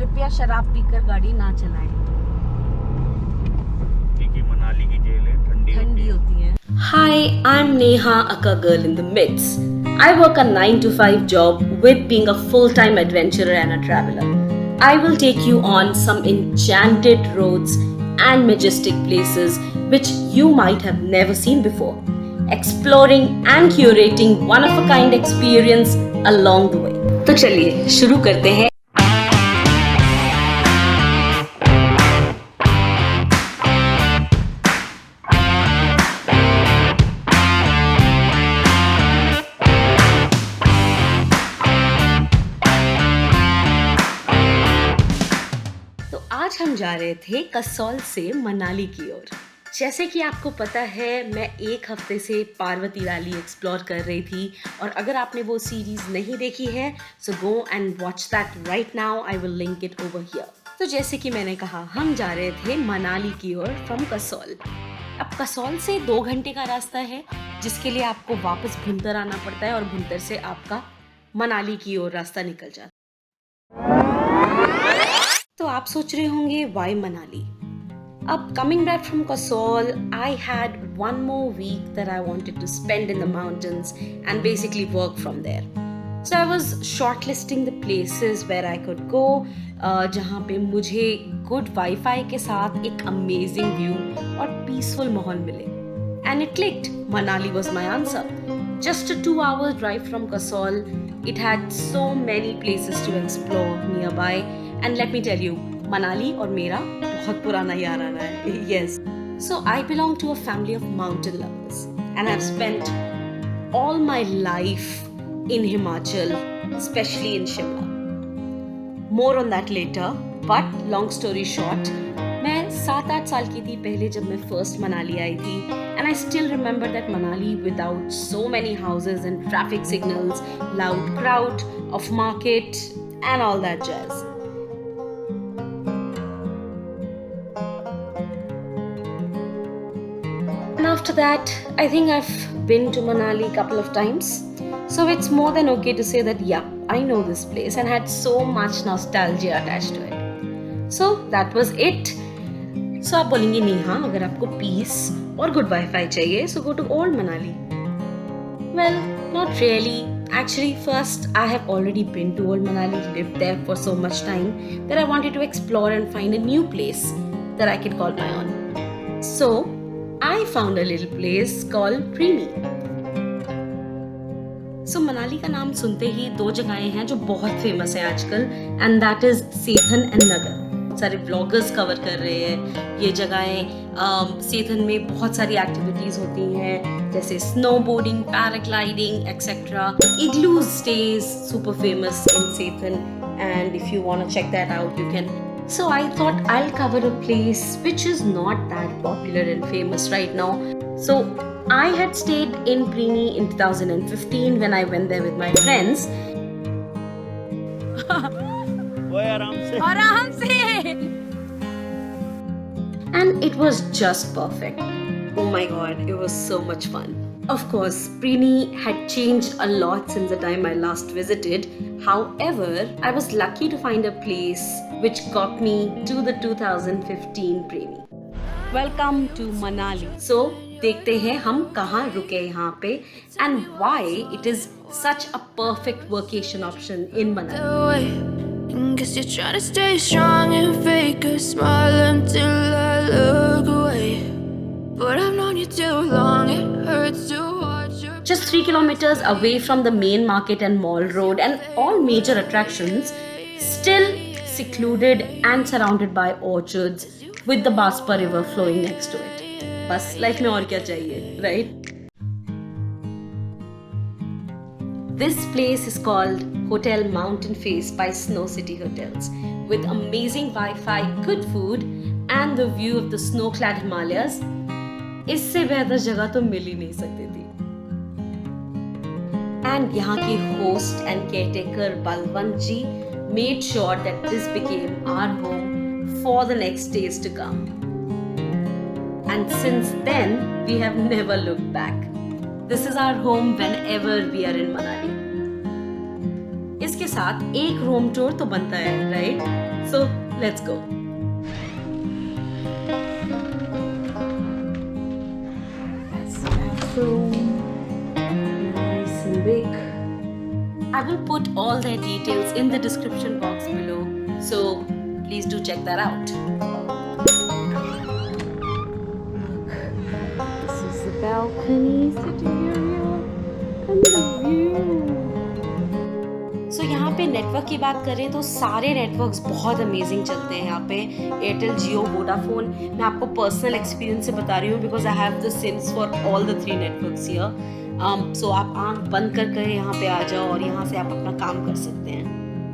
कृपया शराब पीकर गाड़ी ना चलाएं, क्योंकि मनाली की जेलें ठंडी होती हैं। Hi, I'm Neha, a girl in the midst. I work a 9 to 5 job with being a full-time adventurer and a traveler. I will take you on some enchanted roads and majestic places which you might have never seen before, exploring and curating one-of-a-kind experience along the way. तो चलिए शुरू करते हैं। आज हम जा रहे थे कसौल से मनाली की ओर। जैसे कि आपको पता है, मैं एक हफ्ते से पार्वती वैली एक्सप्लोर कर रही थी और अगर आपने वो सीरीज नहीं देखी है so go and watch that right now, I will link it over here. तो जैसे कि मैंने कहा, हम जा रहे थे मनाली की ओर फ्रॉम कसौल। अब कसौल से 2 घंटे का रास्ता है जिसके लिए आपको वापस भुंतर आना पड़ता है और भुंतर से आपका मनाली की ओर रास्ता निकल जाता है। तो आप सोच रहे होंगे वाई मनाली? अब coming back from Kasol, I had 1 more week that I wanted to spend in the mountains and basically work from there. So I was shortlisting the places where I could go, जहाँ पे मुझे good wifi के साथ एक amazing view और peaceful माहौल मिले. And it clicked. Manali was my answer. Just a 2-hour drive from Kasol. It had so many places to explore nearby. And let me tell you, Manali और मेरा बहुत पुराना यार आ रहा है. Yes. So I belong to a family of mountain lovers. And I've spent all my life in Himachal, especially in Shimla. More on that later. But long story short, मैं 7-8 साल की थी पहले जब मैं फर्स्ट मनाली आई थी, and I still remember that Manali without so many houses and traffic signals, loud crowd of market and all that jazz. And after that, I think I've been to Manali a couple of times, so it's more than okay to say that yeah, I know this place and had so much nostalgia attached to it. So that was it. So आप बोलेंगे नेहा, अगर आपको piece और good wifi चाहिए so go to old Manali. Well, not really. Actually, first I have already been to old Manali, lived there for so much time that I wanted to explore and find a new place that I could call my own. So I found a little place called Prini. So Manali का नाम सुनते ही 2 जगहें हैं जो बहुत famous हैं आजकल, and that is Sethan and नगर. सारे ब्लॉगर्स कवर कर रहे हैं ये जगहें। सेथन में बहुत सारी एक्टिविटीज़ होती हैं जैसे snowboarding, paragliding etcetera. Igloo stays super famous in Sethan, and if you want to check that out you can. So I thought I'll cover a place which is not that popular and famous right now. So I had stayed in Prini in 2015 when I went there with my friends. आराम से And it was just perfect. Oh my god, it was so much fun. Of course, Prini had changed a lot since the time I last visited. However, I was lucky to find a place which got me to the 2015 Prini. Welcome to Manali. So, देखते हैं हम कहाँ रुके यहाँ पे and why it is such a perfect workation option in Manali. Guess you're trying to stay strong and fake a smile until I look away. But I've known you too long, it hurts to watch your... Just 3 kilometers away from the main market and mall road and all major attractions, still secluded and surrounded by orchards with the Baspa river flowing next to it. बस life में और क्या चाहिए, right? This place is called Hotel Mountain Face by Snow City Hotels, with amazing Wi-Fi, good food, and the view of the snow-clad Himalayas. इससे बेहतर जगह तो मिल ही नहीं सकती थी. And यहाँ के host and caretaker Balwant ji made sure that this became our home for the next days to come. And since then, we have never looked back. This is our home whenever we are in Manali. इसके साथ एक room tour तो बनता है, right? So let's go. That's the bathroom. Nice and big. I will put all their details in the description box below, so please do check that out. Look, this is the balcony, sitting area, and the view. So यहाँ पे network की बात करें तो सारे networks बहुत amazing चलते हैं यहाँ पे। एयरटेल, जियो, वोडाफोन। मैं आपको पर्सनल एक्सपीरियंस से बता रही हूँ because I have the SIMs for all the 3 networks here. So आप आंख बंद कर यहाँ पे आ जाओ और यहाँ से आप अपना काम कर सकते हैं।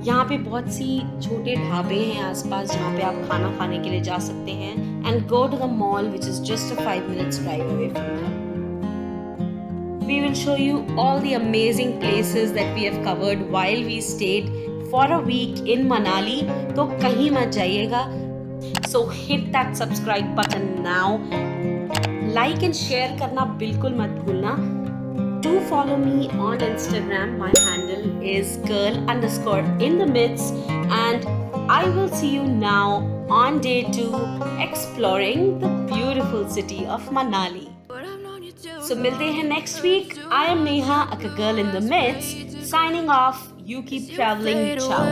यहाँ पे बहुत सी छोटे ढाबे हैं आसपास जहाँ पे आप खाना खाने के लिए जा सकते हैं। And go to the mall which is just a 5 minutes drive away from here. We will show you all the amazing places that we have covered while we stayed for a week in Manali. तो कहीं मत जाइएगा. So hit that subscribe button now. Like and share करना बिल्कुल मत भूलना. Do follow me on Instagram. My handle is girl_in_the_midst, and I will see you now on day 2 exploring the beautiful city of Manali. So मिलते हैं next week. I am Neha, a girl in the midst, signing off. You keep traveling. Ciao.